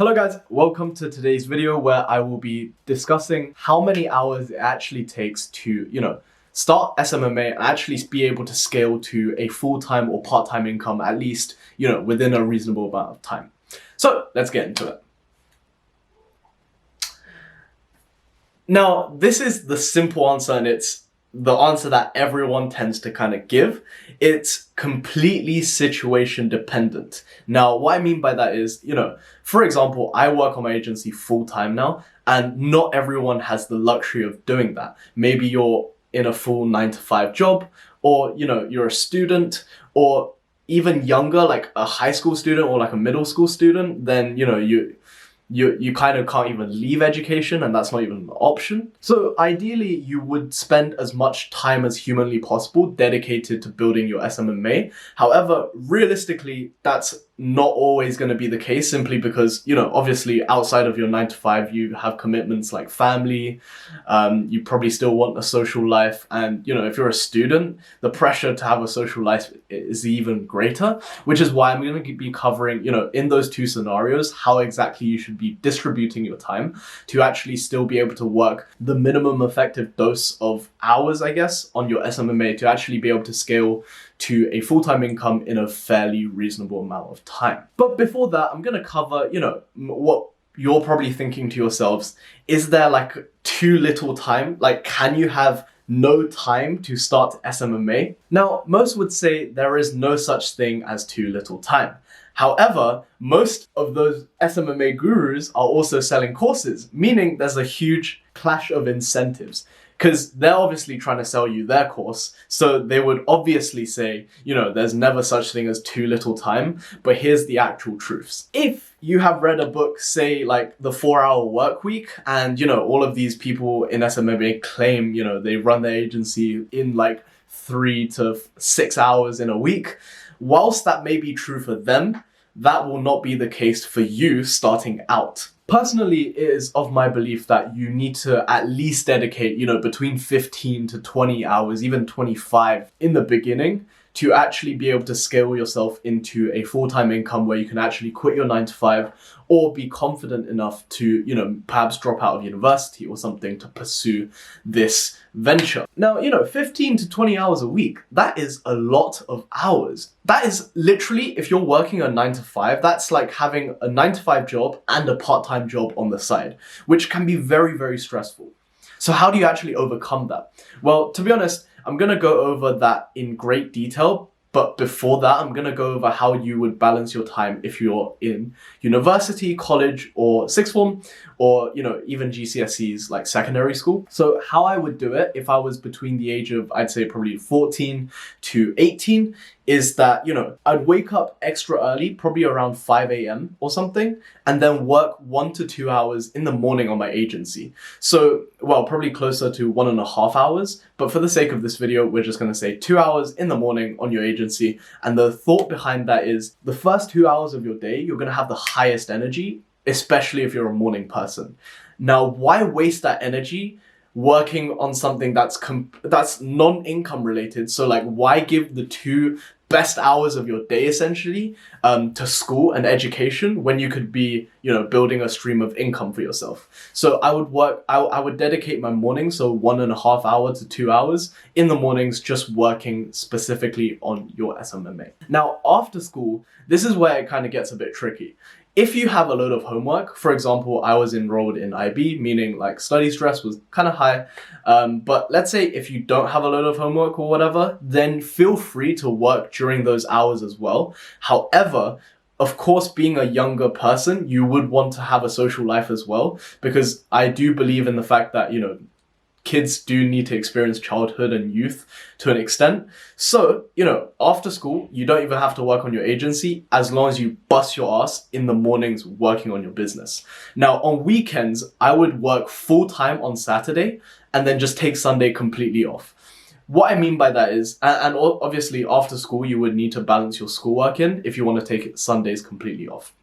Hello guys, welcome to today's video where I will be discussing how many hours it actually takes to, start SMMA and actually be able to scale to a full-time or part-time income, at least, within a reasonable amount of time. So let's get into it. Now, this is the simple answer, and it's the answer that everyone tends to kind of give. It's completely situation dependent. Now, what I mean by that is, for example, I work on my agency full time now, and not everyone has the luxury of doing that. Maybe you're in a full 9-to-5 job, or, you're a student, or even younger, like a high school student or like a middle school student, then, you kind of can't even leave education, and that's not even an option. So ideally, you would spend as much time as humanly possible dedicated to building your SMMA. However, realistically, that's not always going to be the case, simply because, obviously outside of your 9-to-5, you have commitments like family, you probably still want a social life, and, if you're a student, the pressure to have a social life is even greater, which is why I'm going to be covering, in those two scenarios, how exactly you should be distributing your time to actually still be able to work the minimum effective dose of hours, I guess, on your SMMA to actually be able to scale to a full-time income in a fairly reasonable amount of time. But before that, I'm going to cover, what you're probably thinking to yourselves. Is there like too little time? Like, can you have no time to start SMMA? Now, most would say there is no such thing as too little time. However, most of those SMMA gurus are also selling courses, meaning there's a huge clash of incentives, because they're obviously trying to sell you their course. So they would obviously say, there's never such thing as too little time, but here's the actual truths. If you have read a book, say like The 4-Hour Work Week, and all of these people in SMMA claim, they run their agency in like 3 to 6 hours in a week, whilst that may be true for them, that will not be the case for you starting out. Personally, it is of my belief that you need to at least dedicate, between 15 to 20 hours, even 25 in the beginning, to actually be able to scale yourself into a full-time income where you can actually quit your 9-to-5 or be confident enough to, perhaps drop out of university or something to pursue this venture. Now, 15 to 20 hours a week, that is a lot of hours. That is literally, if you're working a 9-to-5, that's like having a 9-to-5 job and a part-time job on the side, which can be very, very stressful. So how do you actually overcome that? Well, to be honest, I'm going to go over that in great detail. But before that, I'm going to go over how you would balance your time if you're in university, college, or sixth form, or, even GCSEs like secondary school. So how I would do it if I was between the age of, I'd say probably 14 to 18, is that, I'd wake up extra early, probably around 5 a.m. or something, and then work 1 to 2 hours in the morning on my agency. So, well, probably closer to 1.5 hours. But for the sake of this video, we're just going to say 2 hours in the morning on your agency. And the thought behind that is the first 2 hours of your day, you're going to have the highest energy, especially if you're a morning person. Now, why waste that energy working on something that's non-income related? So like, why give the 2 best hours of your day essentially to school and education when you could be, building a stream of income for yourself? So I would dedicate my morning, so 1.5 hours to 2 hours in the mornings, just working specifically on your SMMA. Now, after school, this is where it kind of gets a bit tricky. If you have a load of homework, for example, I was enrolled in IB, meaning like study stress was kind of high. But let's say if you don't have a load of homework or whatever, then feel free to work during those hours as well. However, of course, being a younger person, you would want to have a social life as well, because I do believe in the fact that, kids do need to experience childhood and youth to an extent. So, after school, you don't even have to work on your agency as long as you bust your ass in the mornings working on your business. Now, on weekends, I would work full time on Saturday and then just take Sunday completely off. What I mean by that is, and obviously after school, you would need to balance your schoolwork in if you want to take Sundays completely off.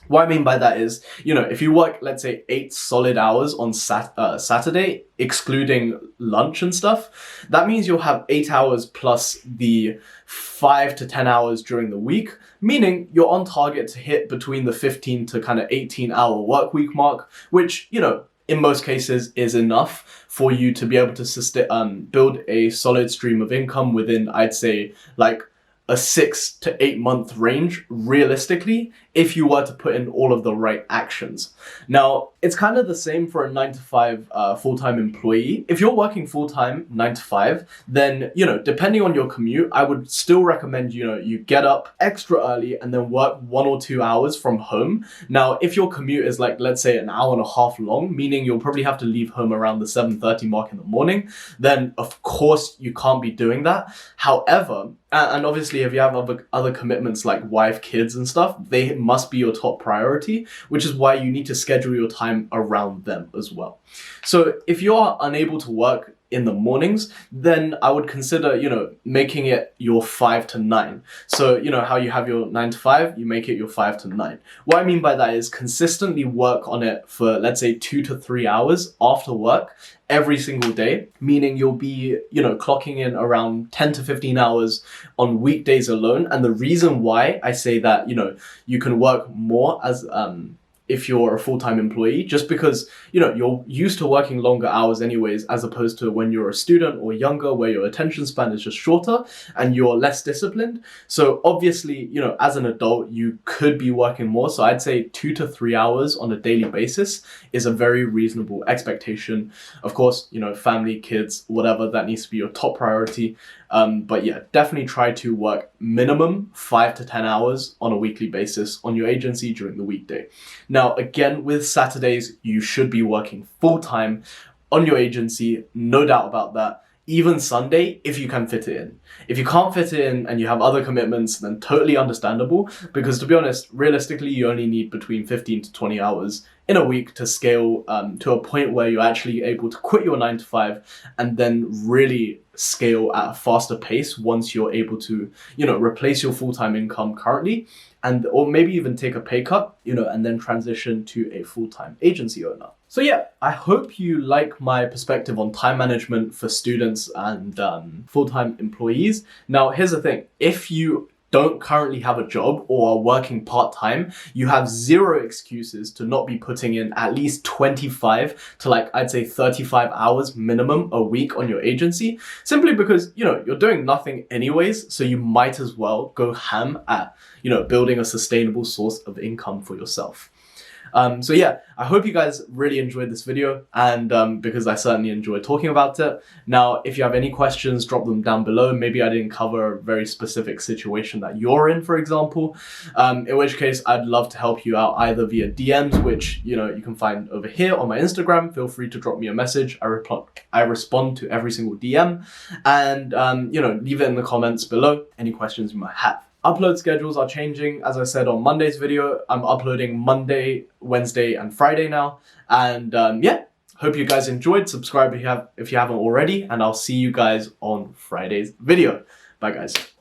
What I mean by that is, if you work, let's say, 8 solid hours on Saturday, excluding lunch and stuff, that means you'll have 8 hours plus the 5 to 10 hours during the week, meaning you're on target to hit between the 15 to kind of 18-hour work week mark, which, in most cases is enough for you to be able to build a solid stream of income within, I'd say, like a 6 to 8 month range, realistically, if you were to put in all of the right actions. Now, it's kind of the same for a 9 to 5 full-time employee. If you're working full-time 9 to 5, then, depending on your commute, I would still recommend, you get up extra early and then work 1 or 2 hours from home. Now, if your commute is like, let's say, an hour and a half long, meaning you'll probably have to leave home around the 7:30 mark in the morning, then of course you can't be doing that. However, and obviously if you have other commitments like wife, kids and stuff, they must be your top priority, which is why you need to schedule your time around them as well. So if you're unable to work in the mornings, then I would consider, making it your 5 to 9. So, how you have your 9 to 5, you make it your 5 to 9. What I mean by that is consistently work on it for, let's say, 2 to 3 hours after work every single day, meaning you'll be, clocking in around 10 to 15 hours on weekdays alone. And the reason why I say that, you can work more as, if you're a full-time employee, just because, you're used to working longer hours anyways, as opposed to when you're a student or younger, where your attention span is just shorter and you're less disciplined. So obviously, as an adult, you could be working more. So I'd say 2 to 3 hours on a daily basis is a very reasonable expectation. Of course, family, kids, whatever, that needs to be your top priority. But yeah, definitely try to work minimum 5 to 10 hours on a weekly basis on your agency during the weekday. Now, again, with Saturdays, you should be working full-time on your agency, no doubt about that. Even Sunday, if you can fit it in. If you can't fit it in and you have other commitments, then totally understandable, because to be honest, realistically, you only need between 15 to 20 hours in a week to scale to a point where you're actually able to quit your 9 to 5 and then really scale at a faster pace once you're able to, replace your full-time income currently, or maybe even take a pay cut, and then transition to a full-time agency owner. So yeah, I hope you like my perspective on time management for students and full-time employees. Now, here's the thing. If you don't currently have a job or are working part-time, you have zero excuses to not be putting in at least 25 to I'd say 35 hours minimum a week on your agency, simply because, you're doing nothing anyways, so you might as well go ham at, building a sustainable source of income for yourself. So yeah, I hope you guys really enjoyed this video, and because I certainly enjoyed talking about it. Now, if you have any questions, drop them down below. Maybe I didn't cover a very specific situation that you're in, for example, in which case I'd love to help you out either via DMs, which, you can find over here on my Instagram. Feel free to drop me a message. I respond to every single DM, and, leave it in the comments below, any questions you might have. Upload schedules are changing. As I said on Monday's video, I'm uploading Monday, Wednesday, and Friday now. And yeah, hope you guys enjoyed. Subscribe if you haven't already, and I'll see you guys on Friday's video. Bye, guys.